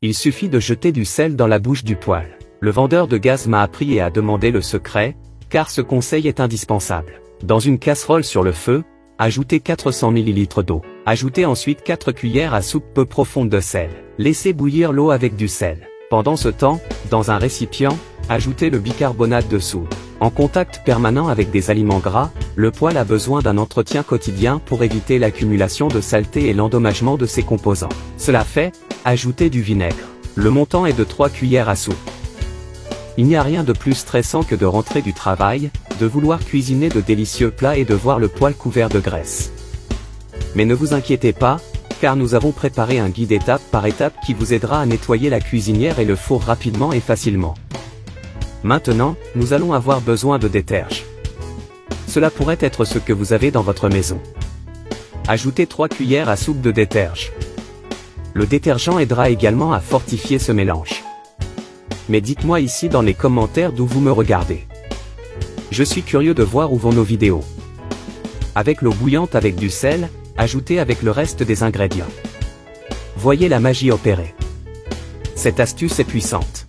Il suffit de jeter du sel dans la bouche du poêle. Le vendeur de gaz m'a appris et a demandé le secret, car ce conseil est indispensable. Dans une casserole sur le feu, ajoutez 400 ml d'eau. Ajoutez ensuite 4 cuillères à soupe peu profondes de sel. Laissez bouillir l'eau avec du sel. Pendant ce temps, dans un récipient, ajoutez le bicarbonate de soude. En contact permanent avec des aliments gras, le poêle a besoin d'un entretien quotidien pour éviter l'accumulation de saleté et l'endommagement de ses composants. Cela fait, ajoutez du vinaigre. Le montant est de 3 cuillères à soupe. Il n'y a rien de plus stressant que de rentrer du travail, de vouloir cuisiner de délicieux plats et de voir le poêle couvert de graisse. Mais ne vous inquiétez pas, car nous avons préparé un guide étape par étape qui vous aidera à nettoyer la cuisinière et le four rapidement et facilement. Maintenant, nous allons avoir besoin de déterge. Cela pourrait être ce que vous avez dans votre maison. Ajoutez 3 cuillères à soupe de déterge. Le détergent aidera également à fortifier ce mélange. Mais dites-moi ici dans les commentaires d'où vous me regardez. Je suis curieux de voir où vont nos vidéos. Avec l'eau bouillante avec du sel, ajoutez avec le reste des ingrédients. Voyez la magie opérer. Cette astuce est puissante.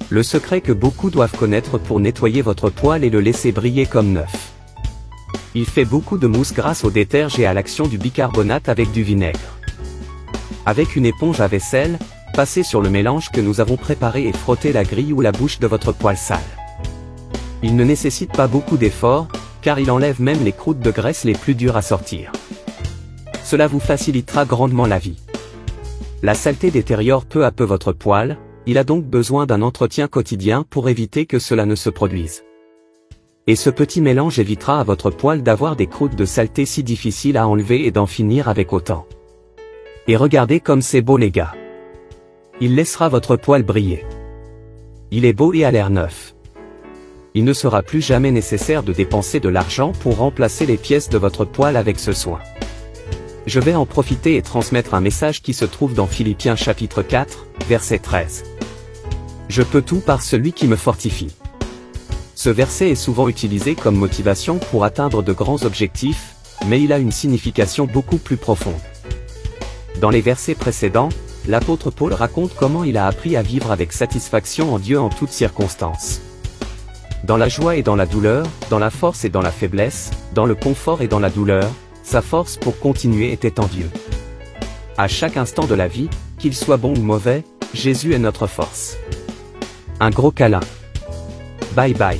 Le secret que beaucoup doivent connaître pour nettoyer votre poêle et le laisser briller comme neuf. Il fait beaucoup de mousse grâce au déterge et à l'action du bicarbonate avec du vinaigre. Avec une éponge à vaisselle, passez sur le mélange que nous avons préparé et frottez la grille ou la bouche de votre poêle sale. Il ne nécessite pas beaucoup d'efforts, car il enlève même les croûtes de graisse les plus dures à sortir. Cela vous facilitera grandement la vie. La saleté détériore peu à peu votre poêle, il a donc besoin d'un entretien quotidien pour éviter que cela ne se produise. Et ce petit mélange évitera à votre poêle d'avoir des croûtes de saleté si difficiles à enlever et d'en finir avec autant. Et regardez comme c'est beau les gars. Il laissera votre poêle briller. Il est beau et a l'air neuf. Il ne sera plus jamais nécessaire de dépenser de l'argent pour remplacer les pièces de votre poêle avec ce soin. Je vais en profiter et transmettre un message qui se trouve dans Philippiens chapitre 4, verset 13. Je peux tout par celui qui me fortifie. Ce verset est souvent utilisé comme motivation pour atteindre de grands objectifs, mais il a une signification beaucoup plus profonde. Dans les versets précédents, l'apôtre Paul raconte comment il a appris à vivre avec satisfaction en Dieu en toutes circonstances. Dans la joie et dans la douleur, dans la force et dans la faiblesse, dans le confort et dans la douleur, sa force pour continuer était en Dieu. À chaque instant de la vie, qu'il soit bon ou mauvais, Jésus est notre force. Un gros câlin. Bye bye.